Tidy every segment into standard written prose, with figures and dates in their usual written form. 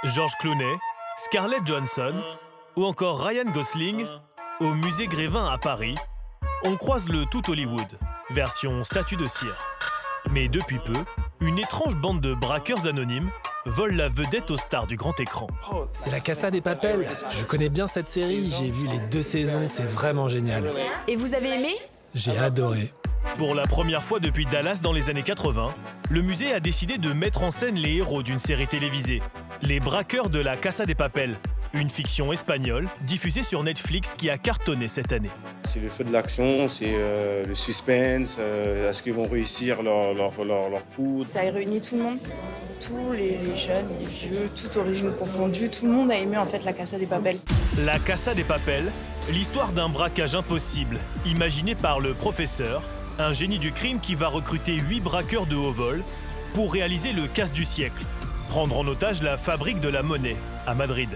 George Clooney, Scarlett Johansson ou encore Ryan Gosling au musée Grévin à Paris, on croise le tout Hollywood, version statue de cire. Mais depuis peu, une étrange bande de braqueurs anonymes vole la vedette aux stars du grand écran. C'est la Casa de Papel. Je connais bien cette série, j'ai vu les 2 saisons, c'est vraiment génial. Et vous avez aimé? J'ai adoré. Pour la première fois depuis Dallas dans les années 80, le musée a décidé de mettre en scène les héros d'une série télévisée, les braqueurs de la Casa de Papel, une fiction espagnole diffusée sur Netflix qui a cartonné cette année. C'est le feu de l'action, c'est le suspense, est-ce qu'ils vont réussir leur coup. Ça a réuni tout le monde, tous les jeunes, les vieux, toute origine confondue, tout le monde a aimé en fait la Casa de Papel. La Casa de Papel, l'histoire d'un braquage impossible, imaginé par le professeur, un génie du crime qui va recruter 8 braqueurs de haut vol pour réaliser le casse du siècle, prendre en otage la fabrique de la monnaie à Madrid.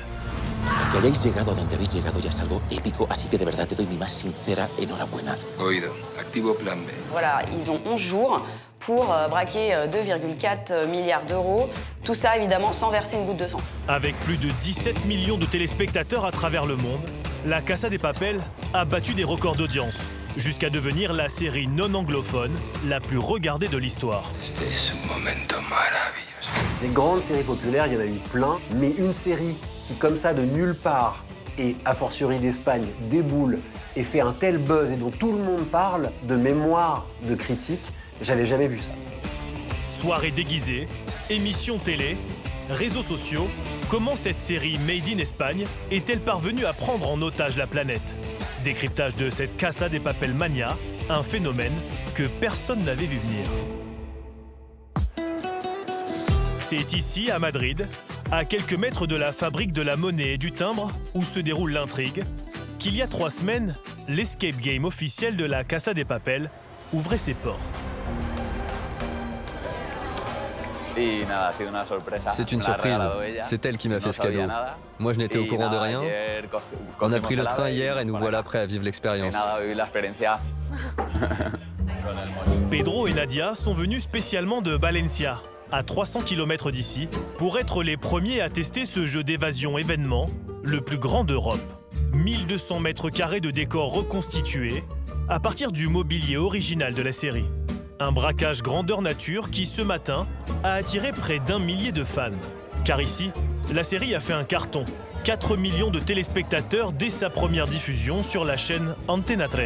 Que hayáis llegado a donde habéis llegado ya es algo épico, así que de verdad te doy mi más sincera enhorabuena. Oído, activo plan B. Voilà, ils ont 11 jours pour braquer 2,4 milliards d'euros. Tout ça, évidemment, sans verser une goutte de sang. Avec plus de 17 millions de téléspectateurs à travers le monde, la Casa de Papel a battu des records d'audience, jusqu'à devenir la série non anglophone la plus regardée de l'histoire. Este es un momento maravilloso. Des grandes séries populaires, il y en a eu plein, mais une série qui, comme ça, de nulle part, et a fortiori d'Espagne, déboule et fait un tel buzz et dont tout le monde parle, de mémoire, de critique, j'avais jamais vu ça. Soirée déguisée, émissions télé, réseaux sociaux, comment cette série Made in Espagne est-elle parvenue à prendre en otage la planète? Décryptage de cette Casa de Papel mania, un phénomène que personne n'avait vu venir. C'est ici, à Madrid, à quelques mètres de la fabrique de la monnaie et du timbre, où se déroule l'intrigue, qu'il y a 3 semaines, l'escape game officiel de la Casa de Papel ouvrait ses portes. C'est une surprise. C'est elle qui m'a fait ce cadeau. Moi, je n'étais au courant de rien. On a pris le train hier et nous voilà prêts à vivre l'expérience. Pedro et Nadia sont venus spécialement de Valencia, à 300 km d'ici, pour être les premiers à tester ce jeu d'évasion événement, le plus grand d'Europe. 1200 mètres carrés de décors reconstitués, à partir du mobilier original de la série. Un braquage grandeur nature qui, ce matin, a attiré près d'1 millier de fans. Car ici, la série a fait un carton. 4 millions de téléspectateurs dès sa première diffusion sur la chaîne Antena 3.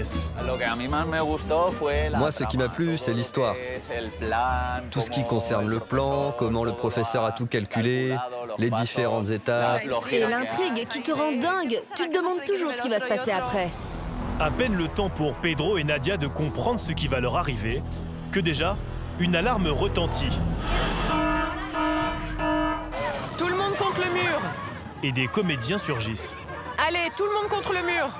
Moi, ce qui m'a plu, c'est l'histoire. Tout ce qui concerne le plan, comment le professeur a tout calculé, les différentes étapes. Et l'intrigue qui te rend dingue. Tu te demandes toujours ce qui va se passer après. À peine le temps pour Pedro et Nadia de comprendre ce qui va leur arriver, que déjà, une alarme retentit. Tout le monde contre le mur! Et des comédiens surgissent. Allez, tout le monde contre le mur!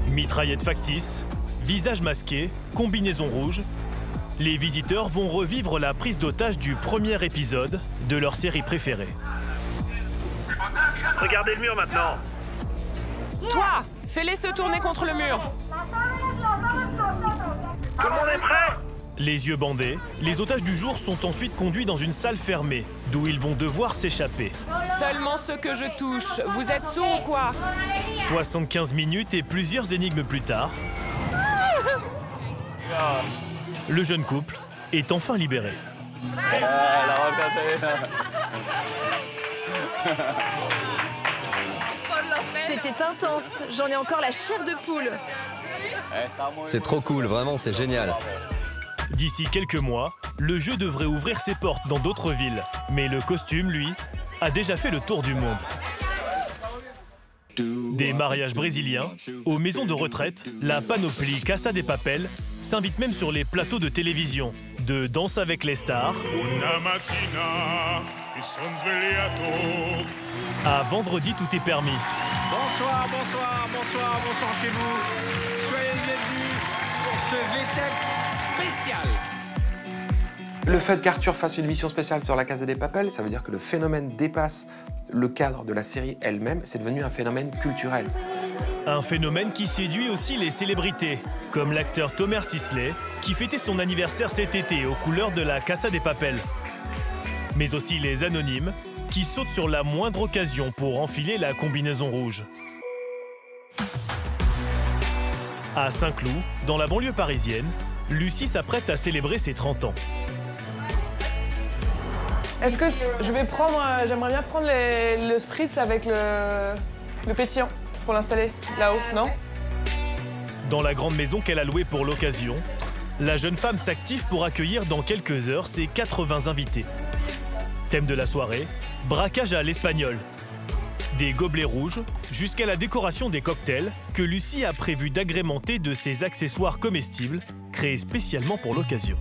Mitraillette factice, visage masqué, combinaison rouge, les visiteurs vont revivre la prise d'otage du premier épisode de leur série préférée. Regardez le mur maintenant! Toi, fais-les se tourner contre le mur! Tout le monde est prêt? Les yeux bandés, les otages du jour sont ensuite conduits dans une salle fermée, d'où ils vont devoir s'échapper. Seulement ceux que je touche. Vous êtes sourds ou quoi? 75 minutes et plusieurs énigmes plus tard, le jeune couple est enfin libéré. C'était intense. J'en ai encore la chair de poule. C'est trop cool, vraiment, c'est génial. D'ici quelques mois, le jeu devrait ouvrir ses portes dans d'autres villes. Mais le costume, lui, a déjà fait le tour du monde. Des mariages brésiliens, aux maisons de retraite, la panoplie Casa de Papel s'invite même sur les plateaux de télévision. De Danse avec les stars à Vendredi tout est permis. Bonsoir, bonsoir, bonsoir, bonsoir chez vous. Soyez les bienvenus pour ce VTEP spécial. Le fait qu'Arthur fasse une émission spéciale sur la Casa de Papel, ça veut dire que le phénomène dépasse le cadre de la série elle-même, c'est devenu un phénomène culturel. Un phénomène qui séduit aussi les célébrités, comme l'acteur Thomas Sisley, qui fêtait son anniversaire cet été aux couleurs de la Casa de Papel. Mais aussi les anonymes, qui saute sur la moindre occasion pour enfiler la combinaison rouge. À Saint-Cloud, dans la banlieue parisienne, Lucie s'apprête à célébrer ses 30 ans. Est-ce que je vais prendre... J'aimerais bien prendre le spritz avec le pétillant pour l'installer là-haut, non? Dans la grande maison qu'elle a louée pour l'occasion, la jeune femme s'active pour accueillir dans quelques heures ses 80 invités. Thème de la soirée, braquage à l'espagnol. Des gobelets rouges jusqu'à la décoration des cocktails que Lucie a prévu d'agrémenter de ses accessoires comestibles créés spécialement pour l'occasion.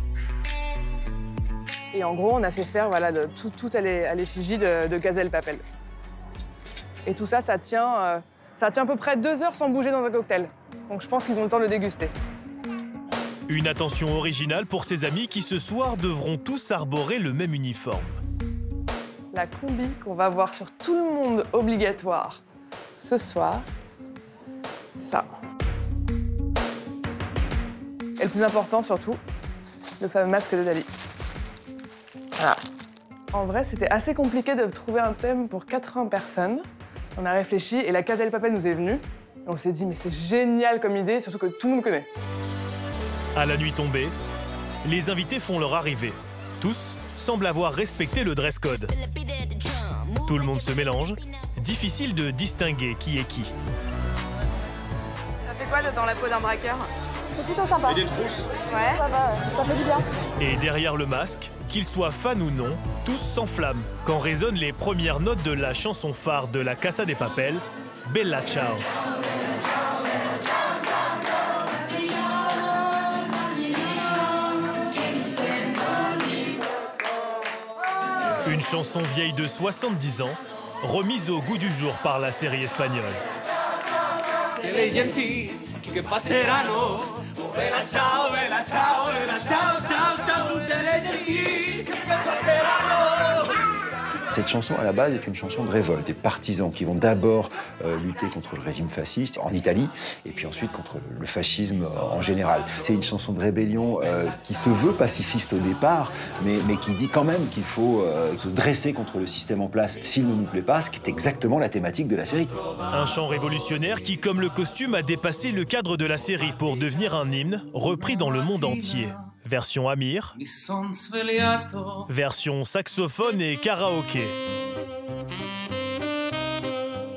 Et en gros, on a fait faire voilà, tout à l'effigie de Casa del Papel. Et tout ça, ça tient à peu près 2 heures sans bouger dans un cocktail. Donc je pense qu'ils ont le temps de le déguster. Une attention originale pour ses amis qui ce soir devront tous arborer le même uniforme. La combi qu'on va voir sur tout le monde obligatoire ce soir, ça. Et le plus important surtout, le fameux masque de Dali. Voilà. En vrai, c'était assez compliqué de trouver un thème pour 80 personnes. On a réfléchi et la Casa del Papel nous est venue. Et on s'est dit, mais c'est génial comme idée, surtout que tout le monde connaît. À la nuit tombée, les invités font leur arrivée. Tous semblent avoir respecté le dress code. Tout le monde se mélange, difficile de distinguer qui est qui. Ça fait quoi dans la peau d'un braqueur? C'est plutôt sympa. Et des trousses. Ouais, ça va, ça fait du bien. Et derrière le masque, qu'ils soient fans ou non, tous s'enflamment quand résonnent les premières notes de la chanson phare de la Casa de Papel, Bella Ciao. Une chanson vieille de 70 ans, remise au goût du jour par la série espagnole. Cette chanson, à la base, est une chanson de révolte, des partisans qui vont d'abord lutter contre le régime fasciste en Italie, et puis ensuite contre le fascisme en général. C'est une chanson de rébellion qui se veut pacifiste au départ, mais qui dit quand même qu'il faut se dresser contre le système en place s'il ne nous plaît pas, ce qui est exactement la thématique de la série. Un chant révolutionnaire qui, comme le costume, a dépassé le cadre de la série pour devenir un hymne repris dans le monde entier. Version Amir, version saxophone et karaoké,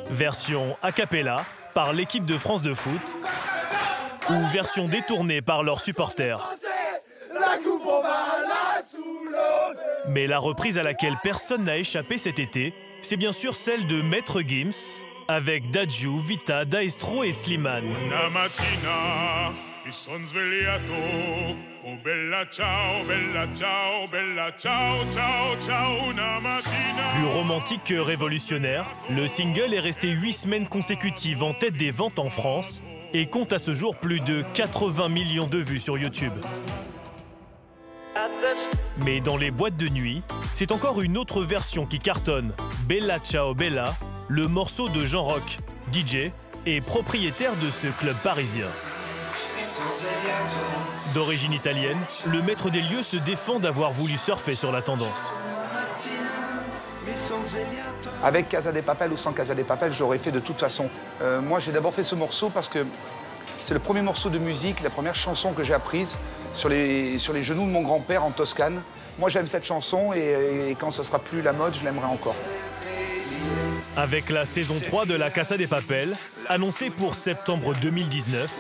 version a cappella par l'équipe de France de foot ou version détournée par leurs supporters. Mais la reprise à laquelle personne n'a échappé cet été, c'est bien sûr celle de Maître Gims avec Dadju, Vita, Daestro et Slimane. Plus romantique que révolutionnaire, le single est resté 8 semaines consécutives en tête des ventes en France et compte à ce jour plus de 80 millions de vues sur YouTube. Mais dans les boîtes de nuit, c'est encore une autre version qui cartonne, Bella Ciao Bella, le morceau de Jean Rock, DJ et propriétaire de ce club parisien. D'origine italienne, le maître des lieux se défend d'avoir voulu surfer sur la tendance. Avec Casa de Papel ou sans Casa de Papel, je l'aurais fait de toute façon. Moi, j'ai d'abord fait ce morceau parce que c'est le premier morceau de musique, la première chanson que j'ai apprise sur les genoux de mon grand-père en Toscane. Moi, j'aime cette chanson et quand ce sera plus la mode, je l'aimerai encore. Avec la saison 3 de la Casa de Papel, annoncée pour septembre 2019,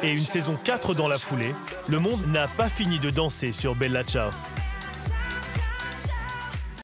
et une saison 4 dans la foulée, le monde n'a pas fini de danser sur Bella Ciao.